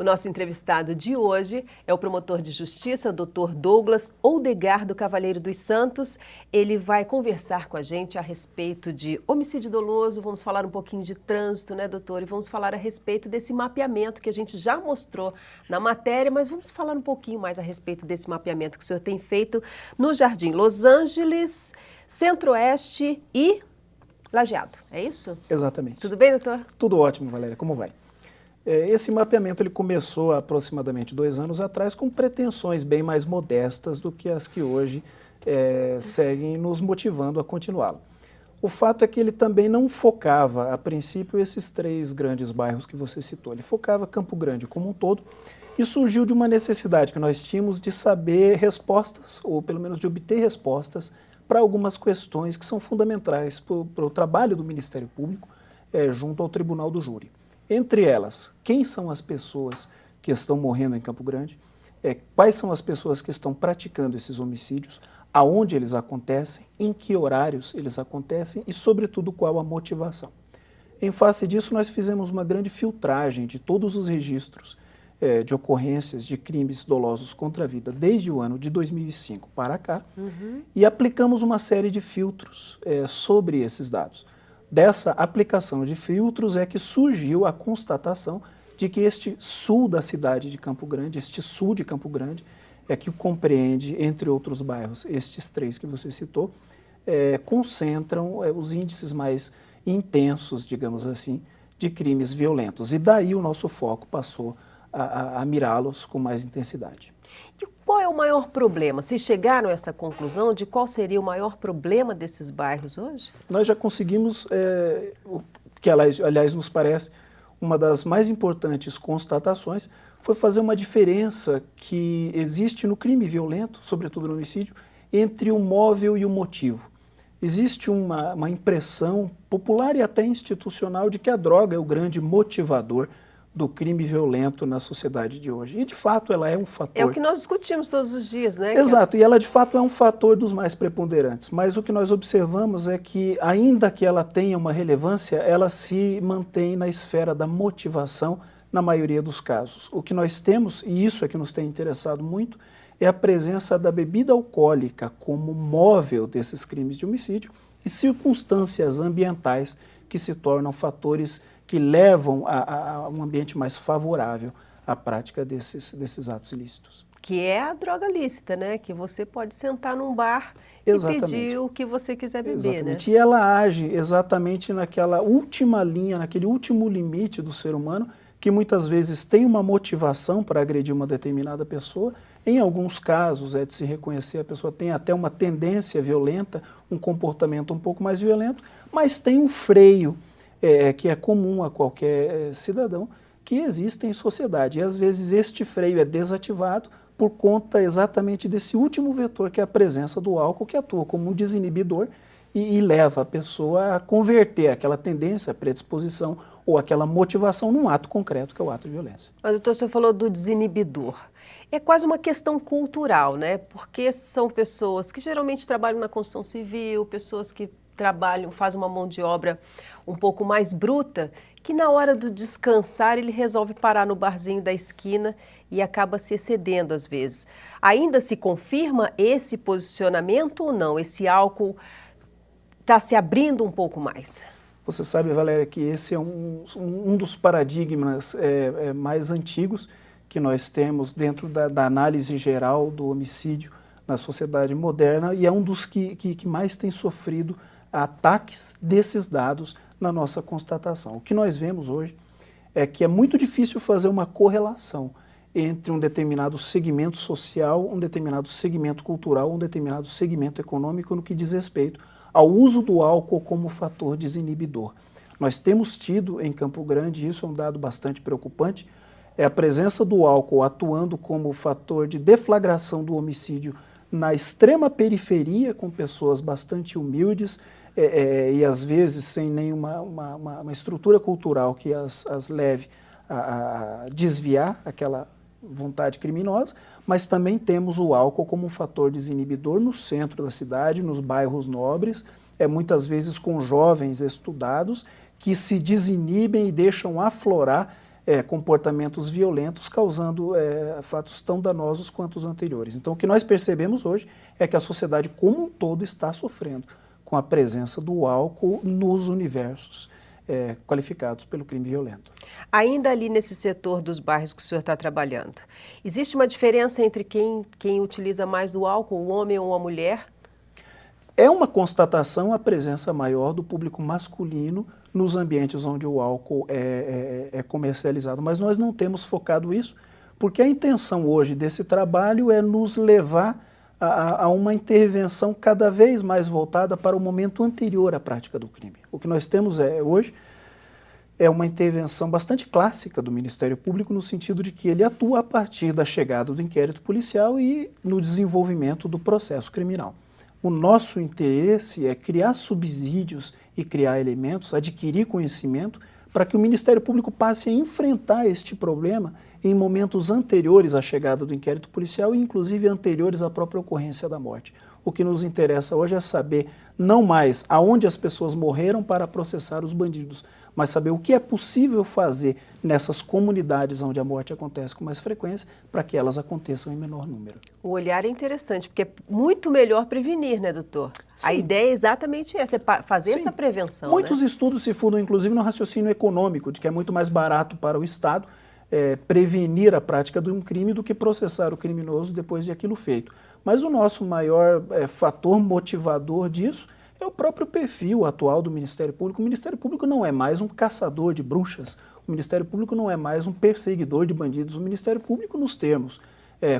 nosso entrevistado de hoje é o promotor de justiça, Dr. Douglas Oldegar do Cavaleiro dos Santos. Ele vai conversar com a gente a respeito de homicídio doloso, vamos falar um pouquinho de trânsito, né, doutor? E vamos falar a respeito desse mapeamento que a gente já mostrou na matéria, mas vamos falar um pouquinho mais a respeito desse mapeamento que o senhor tem feito no Jardim Los Angeles, Centro-Oeste e Lajeado, é isso? Exatamente. Tudo bem, doutor? Tudo ótimo, Valéria. Como vai? Esse mapeamento ele começou há aproximadamente 2 anos atrás com pretensões bem mais modestas do que as que hoje seguem nos motivando a continuá-lo. O fato é que ele também não focava, a princípio, esses 3 grandes bairros que você citou. Ele focava Campo Grande como um todo e surgiu de uma necessidade que nós tínhamos de saber respostas, ou pelo menos de obter respostas, para algumas questões que são fundamentais para o trabalho do Ministério Público junto ao Tribunal do Júri. Entre elas, quem são as pessoas que estão morrendo em Campo Grande, quais são as pessoas que estão praticando esses homicídios, aonde eles acontecem, em que horários eles acontecem e, sobretudo, qual a motivação. Em face disso, nós fizemos uma grande filtragem de todos os registros de ocorrências de crimes dolosos contra a vida desde o ano de 2005 para cá e aplicamos uma série de filtros sobre esses dados. Dessa aplicação de filtros é que surgiu a constatação de que este sul da cidade de Campo Grande, este sul de Campo Grande, que compreende, entre outros bairros, estes 3 que você citou, concentram os índices mais intensos, digamos assim, de crimes violentos. E daí o nosso foco passou a mirá-los com mais intensidade. E qual é o maior problema? Vocês chegaram a essa conclusão de qual seria o maior problema desses bairros hoje? Nós já conseguimos, o que aliás nos parece uma das mais importantes constatações, foi fazer uma diferença que existe no crime violento, sobretudo no homicídio, entre o móvel e o motivo. Existe uma impressão popular e até institucional de que a droga é o grande motivador do crime violento na sociedade de hoje. E, de fato, ela é um fator... É o que nós discutimos todos os dias, né? Exato, e ela, de fato, é um fator dos mais preponderantes. Mas o que nós observamos é que, ainda que ela tenha uma relevância, ela se mantém na esfera da motivação na maioria dos casos. O que nós temos, e isso é que nos tem interessado muito, é a presença da bebida alcoólica como móvel desses crimes de homicídio e circunstâncias ambientais que se tornam fatores que levam a um ambiente mais favorável à prática desses atos ilícitos. Que é a droga lícita, né? Que você pode sentar num bar Exatamente. E pedir o que você quiser beber, Exatamente. né? E ela age exatamente naquela última linha, naquele último limite do ser humano, que muitas vezes tem uma motivação para agredir uma determinada pessoa. Em alguns casos, é de se reconhecer, a pessoa tem até uma tendência violenta, um comportamento um pouco mais violento, mas tem um freio que é comum a qualquer cidadão, que existe em sociedade. E às vezes este freio é desativado por conta exatamente desse último vetor, que é a presença do álcool, que atua como um desinibidor e leva a pessoa a converter aquela tendência, predisposição ou aquela motivação num ato concreto, que é o ato de violência. Mas, doutor, você falou do desinibidor. É quase uma questão cultural, né? Porque são pessoas que geralmente trabalham na construção civil, pessoas que trabalham, fazem uma mão de obra um pouco mais bruta, que na hora do descansar ele resolve parar no barzinho da esquina e acaba se excedendo às vezes. Ainda se confirma esse posicionamento ou não? Esse álcool está se abrindo um pouco mais? Você sabe, Valéria, que esse é um dos paradigmas mais antigos que nós temos dentro da análise geral do homicídio na sociedade moderna e é um dos que mais tem sofrido ataques desses dados na nossa constatação. O que nós vemos hoje é que é muito difícil fazer uma correlação entre um determinado segmento social, um determinado segmento cultural, um determinado segmento econômico no que diz respeito ao uso do álcool como fator desinibidor. Nós temos tido em Campo Grande, e isso é um dado bastante preocupante, a presença do álcool atuando como fator de deflagração do homicídio na extrema periferia, com pessoas bastante humildes e às vezes sem nenhuma uma estrutura cultural que as leve a desviar aquela vontade criminosa, mas também temos o álcool como um fator desinibidor no centro da cidade, nos bairros nobres, muitas vezes com jovens estudados que se desinibem e deixam aflorar comportamentos violentos, causando fatos tão danosos quanto os anteriores. Então, o que nós percebemos hoje é que a sociedade como um todo está sofrendo com a presença do álcool nos universos qualificados pelo crime violento. Ainda ali nesse setor dos bairros que o senhor está trabalhando, existe uma diferença entre quem utiliza mais do álcool, o homem ou a mulher? É uma constatação a presença maior do público masculino nos ambientes onde o álcool é comercializado, mas nós não temos focado isso, porque a intenção hoje desse trabalho é nos levar a uma intervenção cada vez mais voltada para o momento anterior à prática do crime. O que nós temos hoje é uma intervenção bastante clássica do Ministério Público, no sentido de que ele atua a partir da chegada do inquérito policial e no desenvolvimento do processo criminal. O nosso interesse é criar subsídios e criar elementos, adquirir conhecimento, para que o Ministério Público passe a enfrentar este problema em momentos anteriores à chegada do inquérito policial e inclusive anteriores à própria ocorrência da morte. O que nos interessa hoje é saber não mais aonde as pessoas morreram para processar os bandidos, mas saber o que é possível fazer nessas comunidades onde a morte acontece com mais frequência para que elas aconteçam em menor número. O olhar é interessante, porque é muito melhor prevenir, né, doutor? Sim. A ideia é exatamente essa, é fazer essa prevenção. Muitos né? estudos se fundam, inclusive, no raciocínio econômico, de que é muito mais barato para o Estado prevenir a prática de um crime do que processar o criminoso depois de aquilo feito. Mas o nosso maior fator motivador disso é o próprio perfil atual do Ministério Público. O Ministério Público não é mais um caçador de bruxas, o Ministério Público não é mais um perseguidor de bandidos. O Ministério Público, nos termos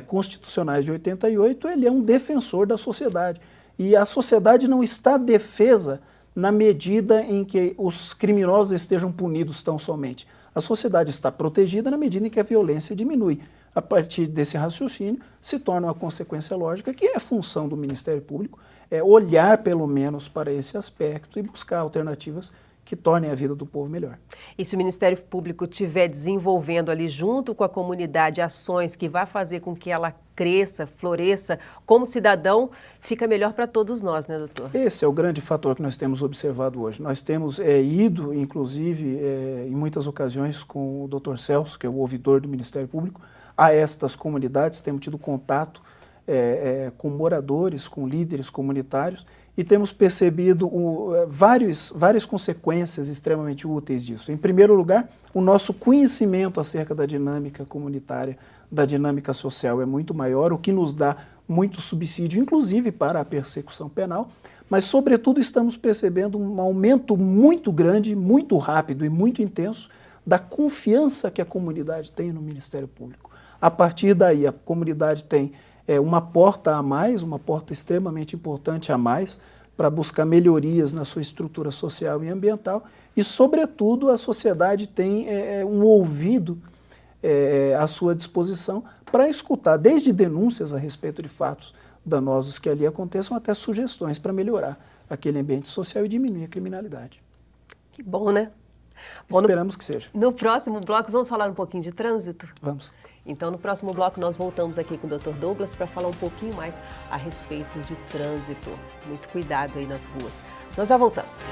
constitucionais de 88, ele é um defensor da sociedade. E a sociedade não está defesa na medida em que os criminosos estejam punidos tão somente. A sociedade está protegida na medida em que a violência diminui. A partir desse raciocínio, se torna uma consequência lógica que é função do Ministério Público olhar pelo menos para esse aspecto e buscar alternativas que tornem a vida do povo melhor. E se o Ministério Público estiver desenvolvendo ali junto com a comunidade ações que vai fazer com que ela cresça, floresça como cidadão, fica melhor para todos nós, né, doutor? Esse é o grande fator que nós temos observado hoje. Nós temos ido, inclusive, em muitas ocasiões com o Dr. Celso, que é o ouvidor do Ministério Público, a estas comunidades, temos tido contato com moradores, com líderes comunitários, e temos percebido várias consequências extremamente úteis disso. Em primeiro lugar, o nosso conhecimento acerca da dinâmica comunitária, da dinâmica social é muito maior, o que nos dá muito subsídio, inclusive para a persecução penal, mas, sobretudo, estamos percebendo um aumento muito grande, muito rápido e muito intenso da confiança que a comunidade tem no Ministério Público. A partir daí, a comunidade tem uma porta a mais, uma porta extremamente importante a mais, para buscar melhorias na sua estrutura social e ambiental e, sobretudo, a sociedade tem um ouvido à sua disposição para escutar desde denúncias a respeito de fatos danosos que ali aconteçam até sugestões para melhorar aquele ambiente social e diminuir a criminalidade. Que bom, né? Esperamos que seja. No próximo bloco, vamos falar um pouquinho de trânsito? Vamos. Então, no próximo bloco, nós voltamos aqui com o Dr. Douglas para falar um pouquinho mais a respeito de trânsito. Muito cuidado aí nas ruas. Nós já voltamos.